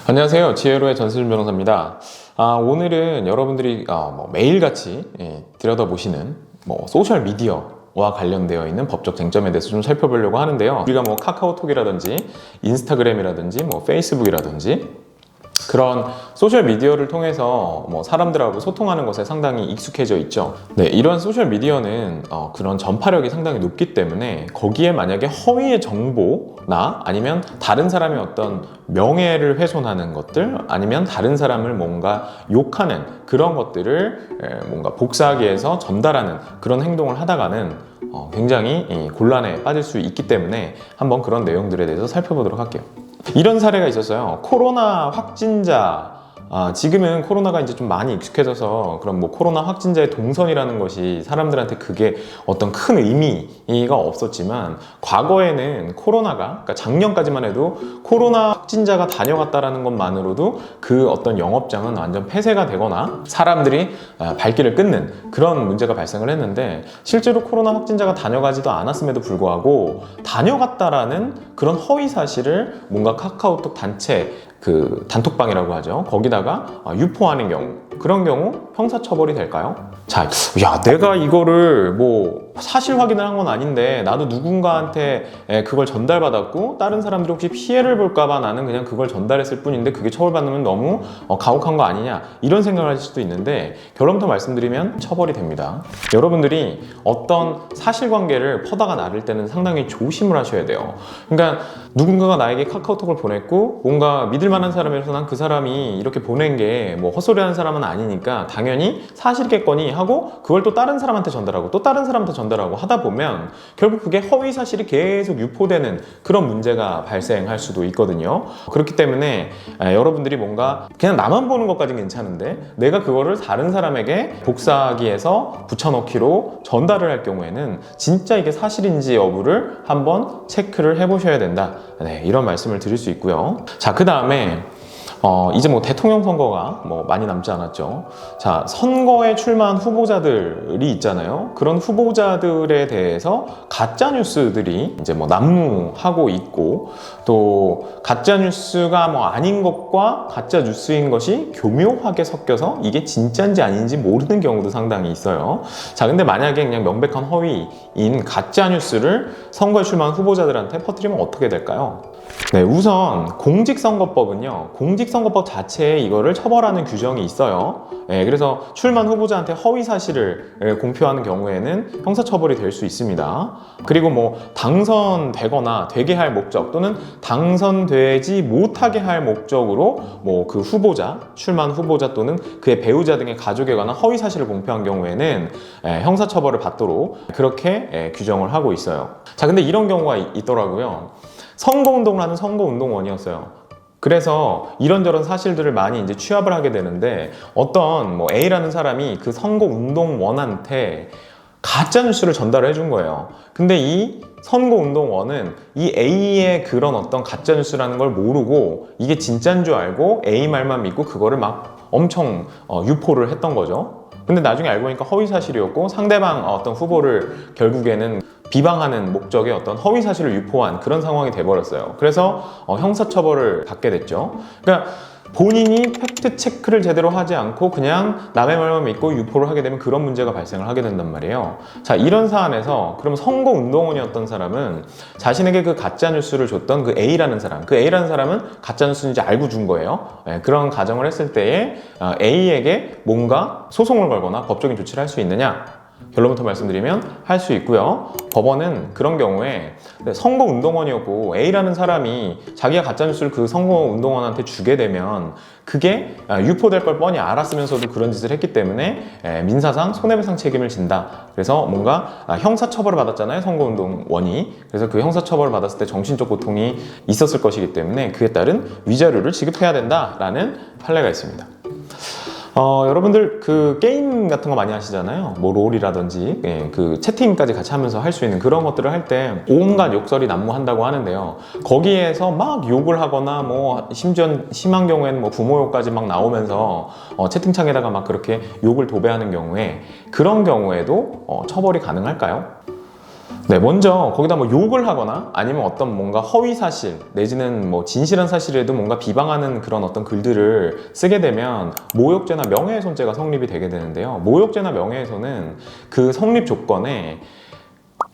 안녕하세요. 지혜로의 전수진 변호사입니다. 오늘은 여러분들이 매일같이 들여다보시는 소셜 미디어와 관련되어 있는 법적 쟁점에 대해서 좀 살펴보려고 하는데요. 우리가 카카오톡이라든지 인스타그램이라든지 페이스북이라든지 그런 소셜 미디어를 통해서 사람들하고 소통하는 것에 상당히 익숙해져 있죠. 네, 이런 소셜 미디어는 그런 전파력이 상당히 높기 때문에 거기에 만약에 허위의 정보나 아니면 다른 사람의 어떤 명예를 훼손하는 것들 아니면 다른 사람을 뭔가 욕하는 그런 것들을 뭔가 복사하기 위해서 전달하는 그런 행동을 하다가는 굉장히 곤란에 빠질 수 있기 때문에 한번 그런 내용들에 대해서 살펴보도록 할게요. 이런 사례가 있었어요. 코로나 확진자, 지금은 코로나가 이제 좀 많이 익숙해져서 그런 코로나 확진자의 동선이라는 것이 사람들한테 그게 어떤 큰 의미가 없었지만 과거에는 그러니까 작년까지만 해도 코로나 확진자가 다녀갔다라는 것만으로도 그 어떤 영업장은 완전 폐쇄가 되거나 사람들이 발길을 끊는 그런 문제가 발생을 했는데 실제로 코로나 확진자가 다녀가지도 않았음에도 불구하고 다녀갔다라는 그런 허위 사실을 뭔가 카카오톡 단체 단톡방이라고 하죠. 거기다가 유포하는 경우, 그런 경우 형사처벌이 될까요? 자, 내가 이거를 사실 확인을 한 건 아닌데 나도 누군가한테 그걸 전달받았고 다른 사람들이 혹시 피해를 볼까봐 나는 그냥 그걸 전달했을 뿐인데 그게 처벌받으면 너무 가혹한 거 아니냐 이런 생각을 하실 수도 있는데 결론부터 말씀드리면 처벌이 됩니다. 여러분들이 어떤 사실관계를 퍼다가 나를 때는 상당히 조심을 하셔야 돼요. 그러니까 누군가가 나에게 카카오톡을 보냈고 뭔가 믿을 만한 사람이라서 난 그 사람이 이렇게 보낸 게 헛소리하는 사람은 아니니까 당연히 사실겠거니 하고 그걸 또 다른 사람한테 전달하고 또 다른 사람한테 전달하고 하다 보면 결국 그게 허위 사실이 계속 유포되는 그런 문제가 발생할 수도 있거든요. 그렇기 때문에 여러분들이 뭔가 그냥 나만 보는 것까지는 괜찮은데 내가 그거를 다른 사람에게 복사하기 위해서 붙여넣기로 전달을 할 경우에는 진짜 이게 사실인지 여부를 한번 체크를 해보셔야 된다. 네, 이런 말씀을 드릴 수 있고요. 자, 그 다음에 이제 대통령 선거가 많이 남지 않았죠. 자, 선거에 출마한 후보자들이 있잖아요. 그런 후보자들에 대해서 가짜 뉴스들이 이제 난무하고 있고 또 가짜 뉴스가 아닌 것과 가짜 뉴스인 것이 교묘하게 섞여서 이게 진짜인지 아닌지 모르는 경우도 상당히 있어요. 자, 근데 만약에 그냥 명백한 허위인 가짜 뉴스를 선거에 출마한 후보자들한테 퍼뜨리면 어떻게 될까요? 네, 우선 공직선거법은요, 공직선거법 자체에 이거를 처벌하는 규정이 있어요. 네, 그래서 출마한 후보자한테 허위 사실을 공표하는 경우에는 형사처벌이 될 수 있습니다. 그리고 당선되거나 되게 할 목적 또는 당선되지 못하게 할 목적으로 그 후보자, 출마한 후보자 또는 그의 배우자 등의 가족에 관한 허위 사실을 공표한 경우에는 형사처벌을 받도록 그렇게 규정을 하고 있어요. 자, 근데 이런 경우가 있더라고요. 선거운동을 하는 선거운동원이었어요. 그래서 이런저런 사실들을 많이 이제 취합을 하게 되는데 어떤 A라는 사람이 그 선거운동원한테 가짜뉴스를 전달을 해준 거예요. 근데 이 선거운동원은 이 A의 그런 어떤 가짜뉴스라는 걸 모르고 이게 진짜인 줄 알고 A 말만 믿고 그거를 엄청 유포를 했던 거죠. 근데 나중에 알고 보니까 허위 사실이었고 상대방 어떤 후보를 결국에는 비방하는 목적의 어떤 허위 사실을 유포한 그런 상황이 돼버렸어요. 그래서 형사처벌을 받게 됐죠. 그러니까 본인이 팩트 체크를 제대로 하지 않고 그냥 남의 말만 믿고 유포를 하게 되면 그런 문제가 발생을 하게 된단 말이에요. 자, 이런 사안에서 그럼 선거운동원이었던 사람은 자신에게 그 가짜뉴스를 줬던 그 A라는 사람은 가짜뉴스인지 알고 준 거예요. 네, 그런 가정을 했을 때에 A에게 뭔가 소송을 걸거나 법적인 조치를 할 수 있느냐? 결론부터 말씀드리면 할 수 있고요. 법원은 그런 경우에 선거운동원이었고 A라는 사람이 자기가 가짜뉴스를 그 선거운동원한테 주게 되면 그게 유포될 걸 뻔히 알았으면서도 그런 짓을 했기 때문에 민사상 손해배상 책임을 진다. 그래서 뭔가 형사처벌을 받았잖아요, 선거운동원이. 그래서 그 형사처벌을 받았을 때 정신적 고통이 있었을 것이기 때문에 그에 따른 위자료를 지급해야 된다라는 판례가 있습니다. 여러분들 그 게임 같은 거 많이 하시잖아요. 롤이라든지 그 채팅까지 같이 하면서 할 수 있는 그런 것들을 할 때 온갖 욕설이 난무한다고 하는데요. 거기에서 막 욕을 하거나 심지어 심한 경우에는 부모 욕까지 막 나오면서 채팅창에다가 막 그렇게 욕을 도배하는 경우에 그런 경우에도 처벌이 가능할까요? 네, 먼저 거기다 뭐 욕을 하거나 아니면 어떤 뭔가 허위 사실 내지는 뭐 진실한 사실에도 뭔가 비방하는 그런 어떤 글들을 쓰게 되면 모욕죄나 명예훼손죄가 성립이 되게 되는데요. 모욕죄나 명예훼손은 그 성립 조건에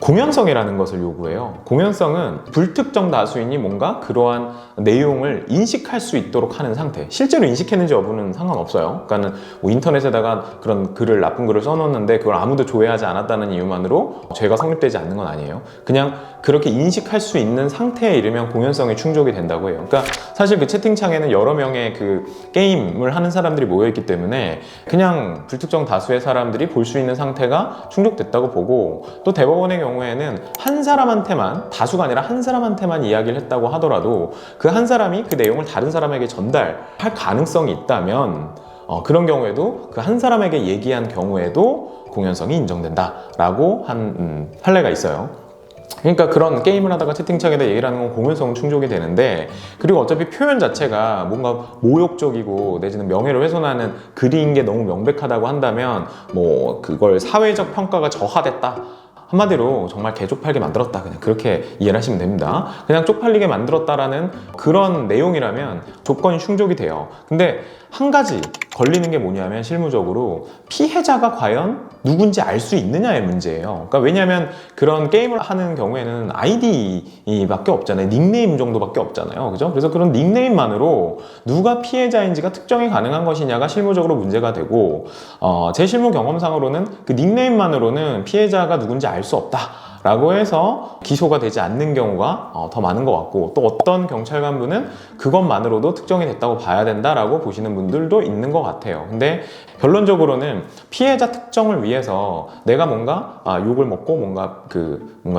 공연성이라는 것을 요구해요. 공연성은 불특정 다수인이 뭔가 그러한 내용을 인식할 수 있도록 하는 상태. 실제로 인식했는지 여부는 상관없어요. 그러니까는 뭐 인터넷에다가 그런 글을, 나쁜 글을 써놓는데 그걸 아무도 조회하지 않았다는 이유만으로 죄가 성립되지 않는 건 아니에요. 그냥 그렇게 인식할 수 있는 상태에 이르면 공연성이 충족이 된다고 해요. 그러니까 사실 그 채팅창에는 여러 명의 그 게임을 하는 사람들이 모여있기 때문에 그냥 불특정 다수의 사람들이 볼 수 있는 상태가 충족됐다고 보고, 또 대법원의 경우에는 한 사람한테만, 다수가 아니라 한 사람한테만 이야기를 했다고 하더라도 그 한 사람이 그 내용을 다른 사람에게 전달할 가능성이 있다면 그런 경우에도 그 한 사람에게 얘기한 경우에도 공연성이 인정된다라고 한 판례가 있어요. 그러니까 그런 게임을 하다가 채팅창에다 얘기를 하는 건 공연성은 충족이 되는데, 그리고 어차피 표현 자체가 뭔가 모욕적이고 내지는 명예를 훼손하는 글인 게 너무 명백하다고 한다면 뭐 그걸 사회적 평가가 저하됐다, 한마디로 정말 개쪽팔게 만들었다, 그냥 그렇게 이해를 하시면 됩니다. 그냥 쪽팔리게 만들었다라는 그런 내용이라면 조건이 충족이 돼요. 근데 한 가지 걸리는 게 뭐냐면 실무적으로 피해자가 과연 누군지 알 수 있느냐의 문제예요. 그러니까 왜냐하면 그런 게임을 하는 경우에는 아이디밖에 없잖아요. 닉네임 정도밖에 없잖아요. 그죠? 그래서 그런 닉네임만으로 누가 피해자인지가 특정이 가능한 것이냐가 실무적으로 문제가 되고, 제 실무 경험상으로는 그 닉네임만으로는 피해자가 누군지 알 수 없다 라고 해서 기소가 되지 않는 경우가 더 많은 것 같고, 또 어떤 경찰 간부는 그것만으로도 특정이 됐다고 봐야 된다라고 보시는 분들도 있는 것 같아요. 근데 결론적으로는 피해자 특정을 위해서 내가 뭔가 욕을 먹고 뭔가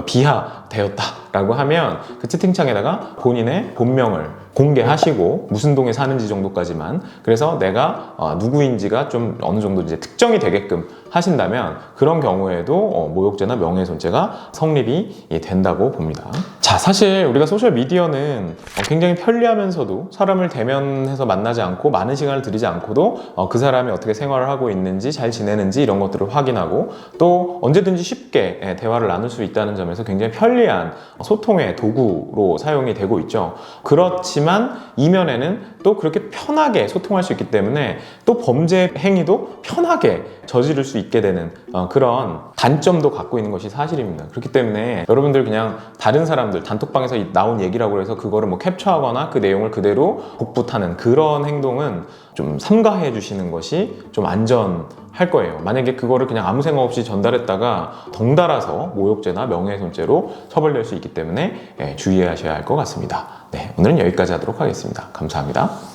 비하되었다라고 하면 그 채팅창에다가 본인의 본명을 공개하시고 무슨 동에 사는지 정도까지만, 그래서 내가 누구인지가 좀 어느 정도 이제 특정이 되게끔 하신다면 그런 경우에도 모욕죄나 명예훼손죄가 성립이 된다고 봅니다. 자, 사실 우리가 소셜미디어는 굉장히 편리하면서도 사람을 대면해서 만나지 않고 많은 시간을 들이지 않고도 그 사람이 어떻게 생활을 하고 있는지, 잘 지내는지 이런 것들을 확인하고 또 언제든지 쉽게 대화를 나눌 수 있다는 점에서 굉장히 편리한 소통의 도구로 사용이 되고 있죠. 그렇지만 이면에는 또 그렇게 편하게 소통할 수 있기 때문에 또 범죄 행위도 편하게 저지를 수 있게 되는 그런 단점도 갖고 있는 것이 사실입니다. 그렇기 때문에 여러분들 그냥 다른 사람들 단톡방에서 나온 얘기라고 해서 그거를 뭐 캡처하거나 그 내용을 그대로 복붙하는 그런 행동은 좀 삼가해 주시는 것이 좀 안전할 거예요. 만약에 그거를 그냥 아무 생각 없이 전달했다가 덩달아서 모욕죄나 명예훼손죄로 처벌될 수 있기 때문에 주의하셔야 할 것 같습니다. 네, 오늘은 여기까지 하도록 하겠습니다. 감사합니다.